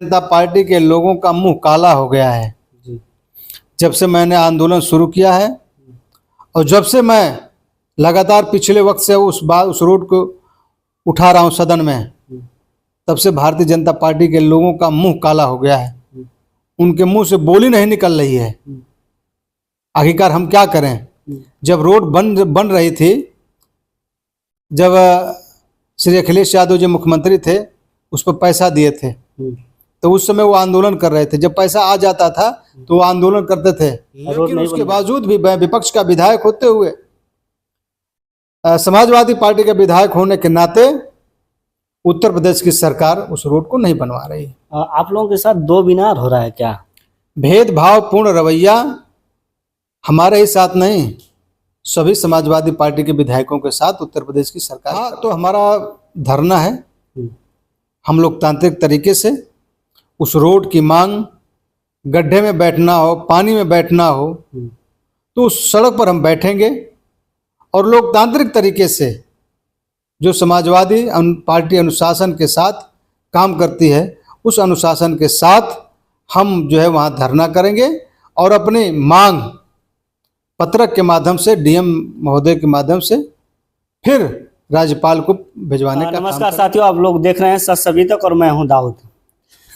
जनता party के लोगों का मुंह काला हो गया है जब से मैंने आंदोलन शुरू किया है, और जब से मैं लगातार पिछले वक्त से उस रोड को उठा रहा हूं सदन में, तब से भारतीय जनता पार्टी के लोगों का मुंह काला हो गया है। उनके मुंह से बोली नहीं निकल रही है। आखिरकार हम क्या करें? जब रोड बन रही थी, जब श्री अखिलेश यादव जो मुख्यमंत्री थे उस पर पैसा दिए थे, तो उस समय वो आंदोलन कर रहे थे। जब पैसा आ जाता था तो वो आंदोलन करते थे, लेकिन उसके बावजूद भी विपक्ष का विधायक होते हुए, समाजवादी पार्टी का विधायक होने के नाते उत्तर प्रदेश की सरकार उस रोड को नहीं बनवा रही। आप लोगों के साथ दो बिनार हो रहा है क्या? भेदभावपूर्ण रवैया हमारे ही साथ नहीं, सभी समाजवादी पार्टी के विधायकों के साथ उत्तर प्रदेश की सरकार। तो हमारा धरना है, हम लोकतांत्रिक तरीके से उस रोड की मांग, गड्ढे में बैठना हो, पानी में बैठना हो, तो उस सड़क पर हम बैठेंगे और लोकतांत्रिक तरीके से जो समाजवादी पार्टी अनुशासन के साथ काम करती है, उस अनुशासन के साथ हम जो है वहाँ धरना करेंगे और अपनी मांग पत्रक के माध्यम से, डीएम महोदय के माध्यम से फिर राज्यपाल को भिजवाने का। नमस्कार साथियों, आप लोग देख रहे हैं सच सभी तक और मैं हूं दाऊद।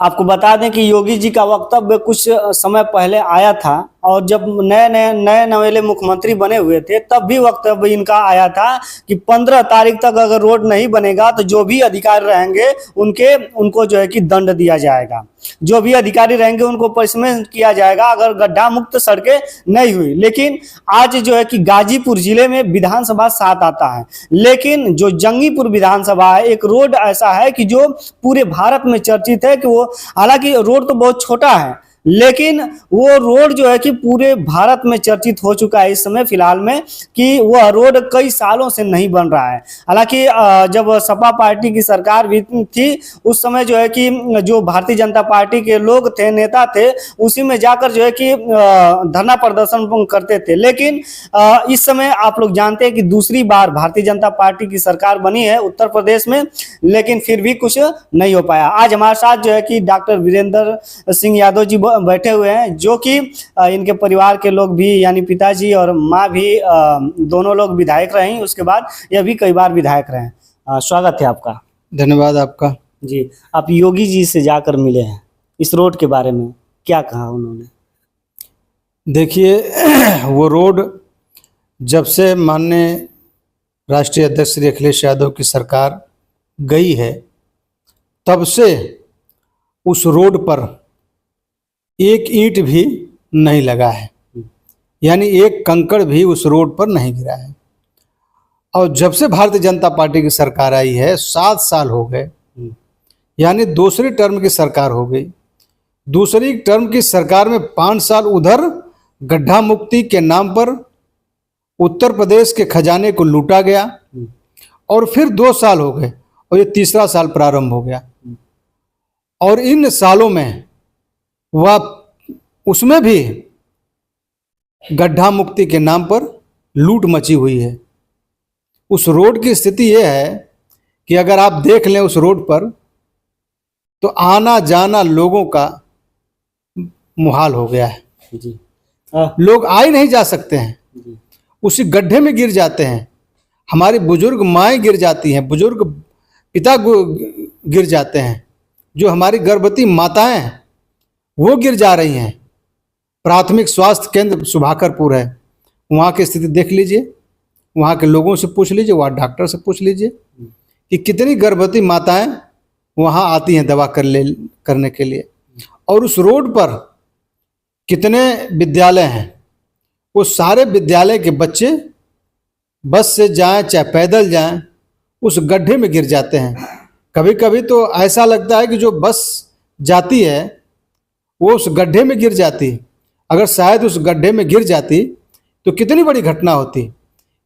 आपको बता दें कि योगी जी का वक्तव्य कुछ समय पहले आया था, और जब नए नवेले मुख्यमंत्री बने हुए थे तब भी वक्तव्य इनका आया था कि 15 तारीख तक अगर रोड नहीं बनेगा तो जो भी अधिकारी रहेंगे उनको जो है कि दंड दिया जाएगा, जो भी अधिकारी रहेंगे उनको पनिशमेंट किया जाएगा अगर गड्ढा मुक्त सड़कें नहीं हुई। लेकिन आज जो है कि गाजीपुर जिले में विधानसभा 7 आता है, लेकिन जो जंगीपुर विधानसभा है, एक रोड ऐसा है कि जो पूरे भारत में चर्चित है कि वो, हालांकि रोड तो बहुत छोटा है, लेकिन वो रोड जो है कि पूरे भारत में चर्चित हो चुका है इस समय फिलहाल में, कि वह रोड कई सालों से नहीं बन रहा है। हालांकि जब सपा पार्टी की सरकार भी थी उस समय जो है कि जो भारतीय जनता पार्टी के लोग थे, नेता थे, उसी में जाकर जो है कि धरना प्रदर्शन करते थे। लेकिन इस समय आप लोग जानते हैं कि दूसरी बार भारतीय जनता पार्टी की सरकार बनी है उत्तर प्रदेश में, लेकिन फिर भी कुछ नहीं हो पाया। आज हमारे साथ जो है कि डॉक्टर वीरेंद्र सिंह यादव जी बैठे हुए हैं, जो कि इनके परिवार के लोग भी, यानी पिताजी और माँ भी, दोनों लोग विधायक रहे हैं, उसके बाद यह भी कई बार विधायक रहे हैं। स्वागत है आपका। धन्यवाद आपका जी। आप योगी जी से जाकर मिले हैं, इस रोड के बारे में क्या कहा उन्होंने? देखिए, वो रोड जब से माननीय राष्ट्रीय अध्यक्ष श्री अखिलेश यादव की सरकार गई है, तब से उस रोड पर एक ईंट भी नहीं लगा है, यानी एक कंकड़ भी उस रोड पर नहीं गिरा है। और जब से भारतीय जनता पार्टी की सरकार आई है, 7 साल हो गए, यानी दूसरी टर्म की सरकार हो गई। दूसरी टर्म की सरकार में 5 साल उधर गड्ढा मुक्ति के नाम पर उत्तर प्रदेश के खजाने को लूटा गया, और फिर 2 साल हो गए और ये तीसरा साल प्रारंभ हो गया। और इन सालों में वह उसमें भी गड्ढा मुक्ति के नाम पर लूट मची हुई है। उस रोड की स्थिति यह है कि अगर आप देख लें उस रोड पर, तो आना जाना लोगों का मुहाल हो गया है जी। लोग आ ही नहीं जा सकते हैं, उसी गड्ढे में गिर जाते हैं। हमारी बुजुर्ग माएँ गिर जाती हैं, बुजुर्ग पिता गिर जाते हैं, जो हमारी गर्भवती माताएं हैं वो गिर जा रही हैं। प्राथमिक स्वास्थ्य केंद्र सुभाकरपुर है, वहाँ की स्थिति देख लीजिए, वहाँ के लोगों से पूछ लीजिए, वहाँ डॉक्टर से पूछ लीजिए कि कितनी गर्भवती माताएं वहाँ आती हैं दवा करने के लिए। और उस रोड पर कितने विद्यालय हैं, वो सारे विद्यालय के बच्चे बस से जाएं चाहे पैदल जाएं, उस गड्ढे में गिर जाते हैं। कभी कभी तो ऐसा लगता है कि जो बस जाती है वो उस गड्ढे में गिर जाती। अगर शायद उस गड्ढे में गिर जाती तो कितनी बड़ी घटना होती।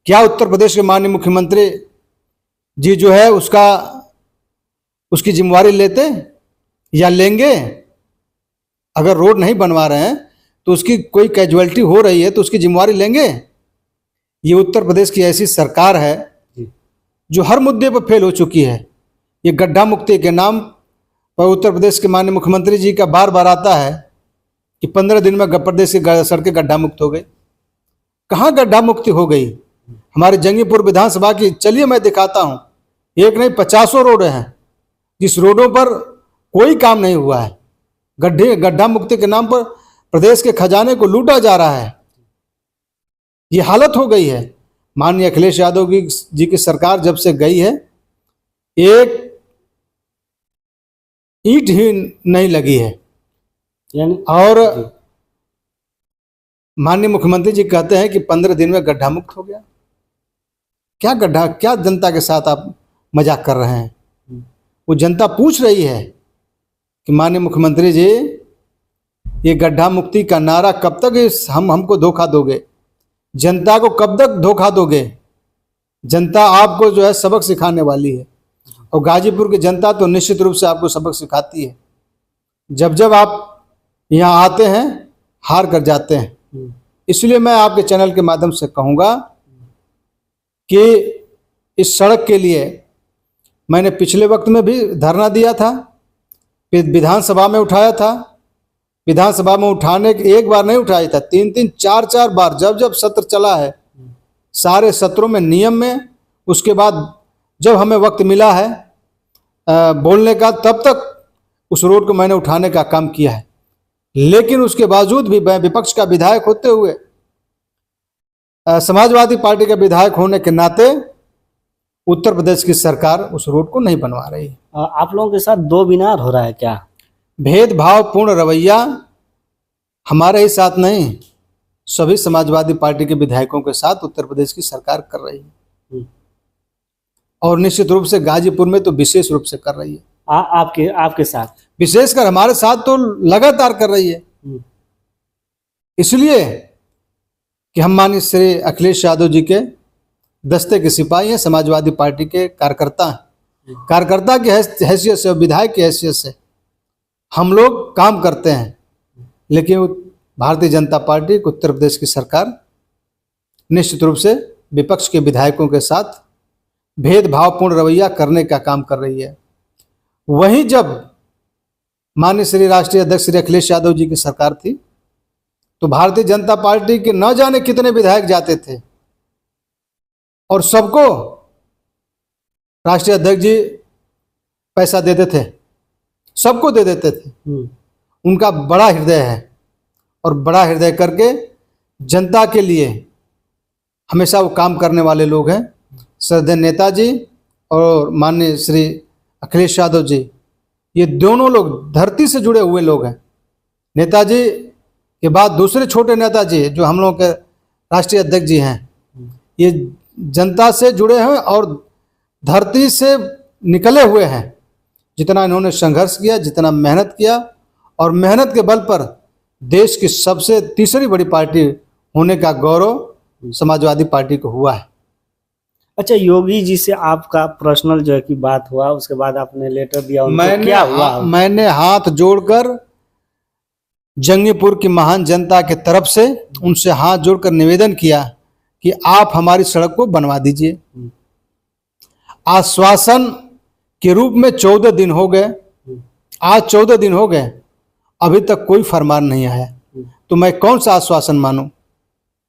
क्या उत्तर प्रदेश के माननीय मुख्यमंत्री जी जो है उसकी जिम्मेवारी लेते या लेंगे? अगर रोड नहीं बनवा रहे हैं तो उसकी कोई कैजुअलिटी हो रही है तो उसकी जिम्मेवारी लेंगे? ये उत्तर प्रदेश की ऐसी सरकार है जो हर मुद्दे पर फेल हो चुकी है। ये गड्ढा मुक्ति के नाम पर उत्तर प्रदेश के माननीय मुख्यमंत्री जी का बार बार आता है कि 15 दिन में प्रदेश की सड़कें गड्ढा मुक्त हो गई। कहाँ गड्ढा मुक्ति हो गई? हमारे जंगीपुर विधानसभा की, चलिए मैं दिखाता हूँ, एक नहीं 50 रोड हैं जिस रोडों पर कोई काम नहीं हुआ है। गड्ढा मुक्ति के नाम पर प्रदेश के खजाने को लूटा जा रहा है। ये हालत हो गई है। माननीय अखिलेश यादव जी की सरकार जब से गई है, एक ईंट ही नहीं लगी है। और माननीय मुख्यमंत्री जी कहते हैं कि 15 दिन में गड्ढा मुक्त हो गया। क्या गड्ढा? क्या जनता के साथ आप मजाक कर रहे हैं? वो जनता पूछ रही है कि माननीय मुख्यमंत्री जी, ये गड्ढा मुक्ति का नारा कब तक हमको धोखा दोगे? जनता को कब तक धोखा दोगे? जनता आपको जो है सबक सिखाने वाली है, और गाजीपुर की जनता तो निश्चित रूप से आपको सबक सिखाती है। जब जब आप यहाँ आते हैं हार कर जाते हैं। इसलिए मैं आपके चैनल के माध्यम से कहूँगा कि इस सड़क के लिए मैंने पिछले वक्त में भी धरना दिया था, फिर विधानसभा में उठाया था। विधानसभा में उठाने के एक बार नहीं उठाया था, 3-3 4-4 बार जब जब सत्र चला है, सारे सत्रों में नियम में। उसके बाद जब हमें वक्त मिला है बोलने का, तब तक उस रोड को मैंने उठाने का काम किया है। लेकिन उसके बावजूद भी मैं विपक्ष का विधायक होते हुए, समाजवादी पार्टी का विधायक होने के नाते, उत्तर प्रदेश की सरकार उस रोड को नहीं बनवा रही है। आप लोगों के साथ दो बिनार हो रहा है क्या? भेदभावपूर्ण रवैया हमारे ही साथ नहीं, सभी समाजवादी पार्टी के विधायकों के साथ उत्तर प्रदेश की सरकार कर रही है, और निश्चित रूप से गाजीपुर में तो विशेष रूप से कर रही है। आपके साथ, विशेषकर हमारे साथ तो लगातार कर रही है। इसलिए कि हम माननीय श्री अखिलेश यादव जी के दस्ते के सिपाही हैं, समाजवादी पार्टी के कार्यकर्ता हैं। कार्यकर्ता की हैसियत से और विधायक की हैसियत से हम लोग काम करते हैं। लेकिन भारतीय जनता पार्टी, उत्तर प्रदेश की सरकार निश्चित रूप से विपक्ष के विधायकों के साथ भेदभावपूर्ण रवैया करने का काम कर रही है। वहीं जब माननीय श्री राष्ट्रीय अध्यक्ष श्री अखिलेश यादव जी की सरकार थी, तो भारतीय जनता पार्टी के न जाने कितने विधायक जाते थे और सबको राष्ट्रीय अध्यक्ष जी पैसा देते थे, सबको दे देते थे। उनका बड़ा हृदय है, और बड़ा हृदय करके जनता के लिए हमेशा वो काम करने वाले लोग हैं। श्रद्धेय नेताजी और माननीय श्री अखिलेश यादव जी, ये दोनों लोग धरती से जुड़े हुए लोग हैं। नेताजी के बाद दूसरे छोटे नेताजी जो हम लोगों के राष्ट्रीय अध्यक्ष जी हैं, ये जनता से जुड़े हैं और धरती से निकले हुए हैं। जितना इन्होंने संघर्ष किया, जितना मेहनत किया, और मेहनत के बल पर देश की सबसे तीसरी बड़ी पार्टी होने का गौरव समाजवादी पार्टी को हुआ है। अच्छा, योगी जी से आपका पर्सनल जो है कि बात हुआ, उसके बाद आपने लेटर दिया उनको, क्या हुआ? मैंने हाथ जोड़कर जंगीपुर की महान जनता के तरफ से उनसे हाथ जोड़कर निवेदन किया कि आप हमारी सड़क को बनवा दीजिए। आश्वासन के रूप में 14 दिन हो गए, आज 14 दिन हो गए, अभी तक कोई फरमान नहीं आया। तो मैं कौन सा आश्वासन मानूं?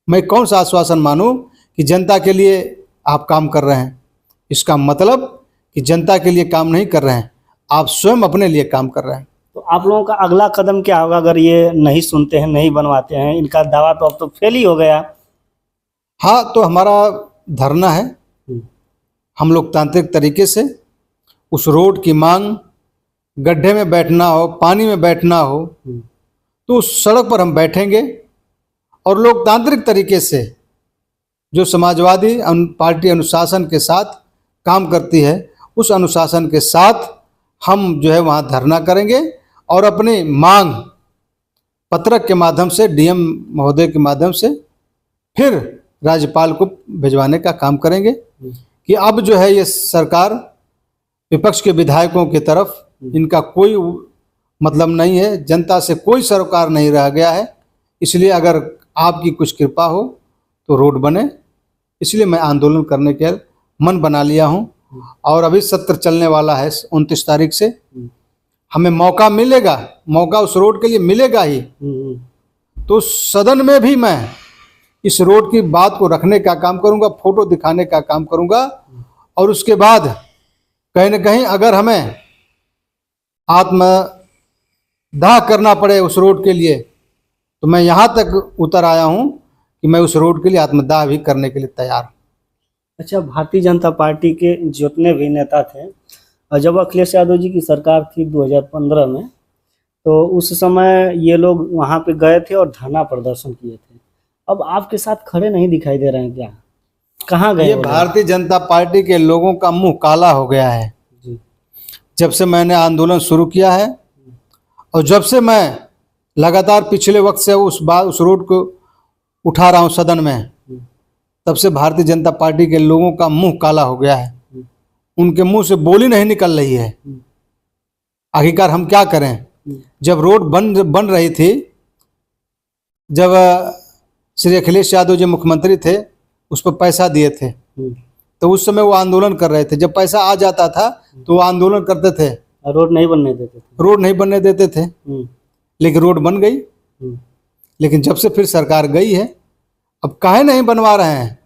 मैं कौन सा आश्वासन मानूं कि जनता के लिए आप काम कर रहे हैं? इसका मतलब कि जनता के लिए काम नहीं कर रहे हैं, आप स्वयं अपने लिए काम कर रहे हैं। तो आप लोगों का अगला कदम क्या होगा अगर ये नहीं सुनते हैं, नहीं बनवाते हैं? इनका दावा तो अब तो फेल ही हो गया। हाँ, तो हमारा धरना है। हम लोकतांत्रिक तरीके से उस रोड की मांग, गड्ढे में बैठना हो, पानी में बैठना हो, तो उस सड़क पर हम बैठेंगे, और लोकतांत्रिक तरीके से जो समाजवादी पार्टी अनुशासन के साथ काम करती है, उस अनुशासन के साथ हम जो है वहाँ धरना करेंगे, और अपनी मांग पत्रक के माध्यम से, डीएम महोदय के माध्यम से फिर राज्यपाल को भिजवाने का काम करेंगे कि अब जो है ये सरकार, विपक्ष के विधायकों की तरफ इनका कोई मतलब नहीं है, जनता से कोई सरोकार नहीं रह गया है। इसलिए अगर आपकी कुछ कृपा हो तो रोड बने। इसलिए मैं आंदोलन करने के मन बना लिया हूँ, और अभी सत्र चलने वाला है 29 तारीख से। हमें मौका मिलेगा, मौका उस रोड के लिए मिलेगा ही, तो सदन में भी मैं इस रोड की बात को रखने का काम करूंगा, फोटो दिखाने का काम करूंगा। और उसके बाद कहीं ना कहीं अगर हमें आत्मदाह करना पड़े उस रोड के लिए, तो मैं यहाँ तक उतर आया हूँ कि मैं उस रोड के लिए आत्मदाह भी करने के लिए तैयार हूँ। अच्छा, भारतीय जनता पार्टी के जितने भी नेता थे, जब अखिलेश यादव जी की सरकार थी 2015 में, तो उस समय ये लोग वहाँ पे गए थे और धरना प्रदर्शन किए थे। अब आपके साथ खड़े नहीं दिखाई दे रहे हैं क्या? कहाँ गए ये वो लोग? भारतीय जनता पार्टी के लोगों का मुंह काला हो गया है। जी। जब से मैंने आंदोलन शुरू किया है और जब से मैं लगातार पिछले वक्त से उस रोड को उठा रहा हूँ सदन में, तब से भारतीय जनता पार्टी के लोगों का मुंह काला हो गया है। उनके मुंह से बोली नहीं निकल रही है। आखिरकार हम क्या करें? जब रोड बन रही थी, जब श्री अखिलेश यादव जी मुख्यमंत्री थे, उस पर पैसा दिए थे, तो उस समय वो आंदोलन कर रहे थे। जब पैसा आ जाता था तो वो आंदोलन करते थे, रोड नहीं बनने देते थे। रोड नहीं बनने देते थे, लेकिन रोड बन गई। लेकिन जब से फिर सरकार गई है, अब काहे नहीं बनवा रहे हैं?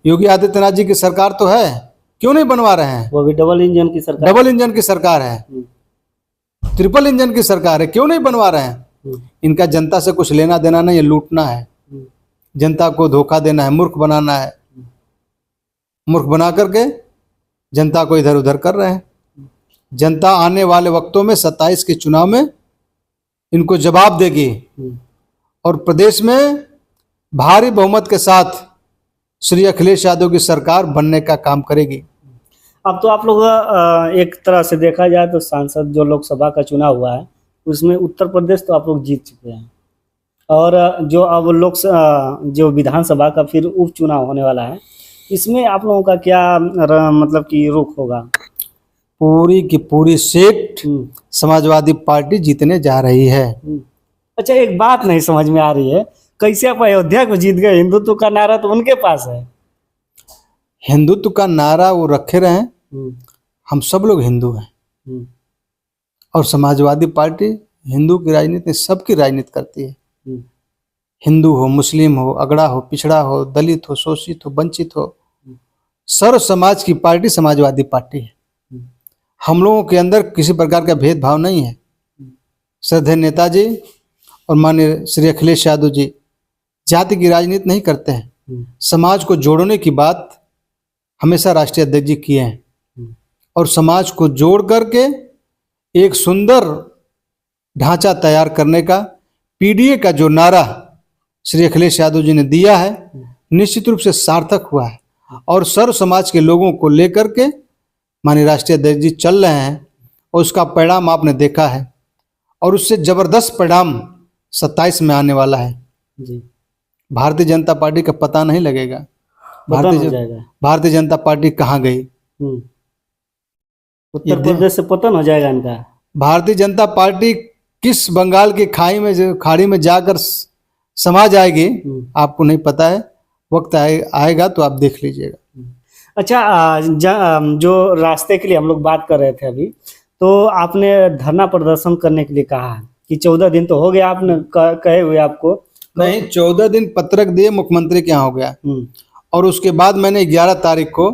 योगी आदित्यनाथ जी की सरकार तो है, क्यों नहीं बनवा रहे हैं? वो भी डबल इंजन की सरकार, डबल इंजन की सरकार है, ट्रिपल इंजन की सरकार है, क्यों नहीं बनवा रहे हैं? इनका जनता से कुछ लेना देना नहीं है, लूटना है, जनता को धोखा देना है, मूर्ख बनाना है। मूर्ख बना करके जनता को इधर उधर कर रहे हैं। जनता आने वाले वक्तों में 27 के चुनाव में इनको जवाब देगी और प्रदेश में भारी बहुमत के साथ श्री अखिलेश यादव की सरकार बनने का काम करेगी। अब तो आप लोग एक तरह से देखा जाए तो सांसद जो लोकसभा का चुनाव हुआ है, उसमें उत्तर प्रदेश तो आप लोग जीत चुके हैं, और जो अब जो विधानसभा का फिर उपचुनाव होने वाला है, इसमें आप लोगों का क्या मतलब कि रुख होगा? पूरी की पूरी सीट समाजवादी पार्टी जीतने जा रही है। अच्छा, एक बात नहीं समझ में आ रही है, कैसे आप अयोध्या को जीत गए? हिंदुत्व का नारा तो उनके पास है। हिंदुत्व का नारा वो रखे रहे, हम सब लोग हिंदू हैं और समाजवादी पार्टी हिंदू की राजनीति, सबकी राजनीति करती है। हिंदू हो, मुस्लिम हो, अगड़ा हो, पिछड़ा हो, दलित हो, शोषित हो, वंचित हो, सर्व समाज की पार्टी समाजवादी पार्टी है। हम लोगों के अंदर किसी प्रकार का भेदभाव नहीं है। श्रद्धेय नेताजी और माननीय श्री अखिलेश यादव जी जाति की राजनीति नहीं करते हैं। समाज को जोड़ने की बात हमेशा राष्ट्रीय अध्यक्ष जी किए हैं और समाज को जोड़ करके एक सुंदर ढांचा तैयार करने का पीडीए का जो नारा श्री अखिलेश यादव जी ने दिया है, निश्चित रूप से सार्थक हुआ है और सर्व समाज के लोगों को लेकर के माननीय राष्ट्रीय अध्यक्ष जी चल रहे हैं और उसका परिणाम आपने देखा है और उससे जबरदस्त परिणाम 27 में आने वाला है जी। भारतीय जनता पार्टी का पता नहीं लगेगा। भारतीय जनता पार्टी कहाँ गई? उत्तर प्रदेश से पतन हो जाएगा इनका। भारतीय जनता पार्टी किस बंगाल की खाड़ी में जाकर समा जाएगी, आपको नहीं पता है। वक्त आएगा तो आप देख लीजिएगा। अच्छा, जो रास्ते के लिए हम लोग बात कर रहे थे अभी, तो आपने धरना प्रदर्शन करने के लिए कहा है कि 14 दिन तो हो गया आपने कहे हुए आपको। नहीं, 14 दिन पत्रक दिए मुख्यमंत्री के यहाँ हो गया और उसके बाद मैंने 11 तारीख को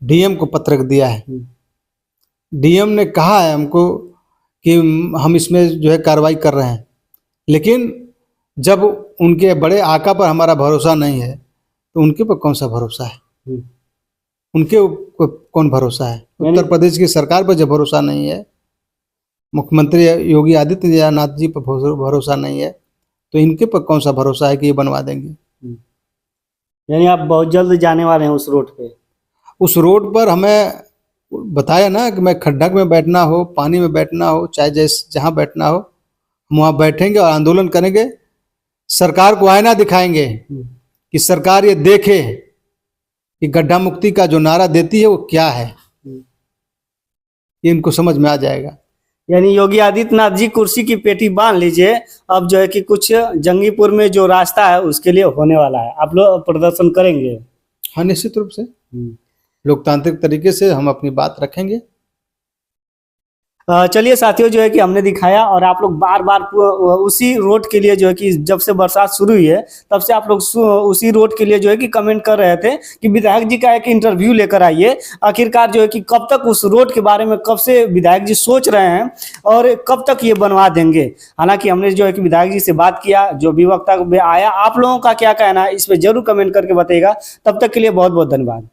डीएम को पत्रक दिया है। डीएम ने कहा है हमको कि हम इसमें जो है कार्रवाई कर रहे हैं, लेकिन जब उनके बड़े आका पर हमारा भरोसा नहीं है तो उनके पर कौन सा भरोसा है? उनके कौन भरोसा है? उत्तर प्रदेश की सरकार पर जब भरोसा नहीं है, मुख्यमंत्री योगी आदित्यनाथ जी पर भरोसा नहीं है, तो इनके पर कौन सा भरोसा है कि ये बनवा देंगे? यानी आप बहुत जल्द जाने वाले हैं उस रोड पे? उस रोड पर हमें बताया ना कि मैं खड्डा में बैठना हो, पानी में बैठना हो, चाहे जहाँ बैठना हो, हम वहाँ बैठेंगे और आंदोलन करेंगे। सरकार को आईना दिखाएंगे कि सरकार ये देखे कि गड्ढा मुक्ति का जो नारा देती है वो क्या है, ये इनको समझ में आ जाएगा। यानी योगी आदित्यनाथ जी कुर्सी की पेटी बांध लीजिए, अब जो है कि कुछ जंगीपुर में जो रास्ता है उसके लिए होने वाला है, आप लोग प्रदर्शन करेंगे? हाँ, निश्चित रूप से लोकतांत्रिक तरीके से हम अपनी बात रखेंगे। चलिए साथियों, जो है कि हमने दिखाया और आप लोग बार बार उसी रोड के लिए जो है कि जब से बरसात शुरू हुई है तब से आप लोग उसी रोड के लिए जो है कि कमेंट कर रहे थे कि विधायक जी का एक इंटरव्यू लेकर आइए। आखिरकार जो है कि कब तक उस रोड के बारे में कब से विधायक जी सोच रहे हैं और कब तक ये बनवा देंगे। हालांकि हमने जो है कि विधायक जी से बात किया, जो भी वक्तव्य आया, आप लोगों का क्या कहना है इस पर जरूर कमेंट करके बताइएगा। तब तक के लिए बहुत बहुत धन्यवाद।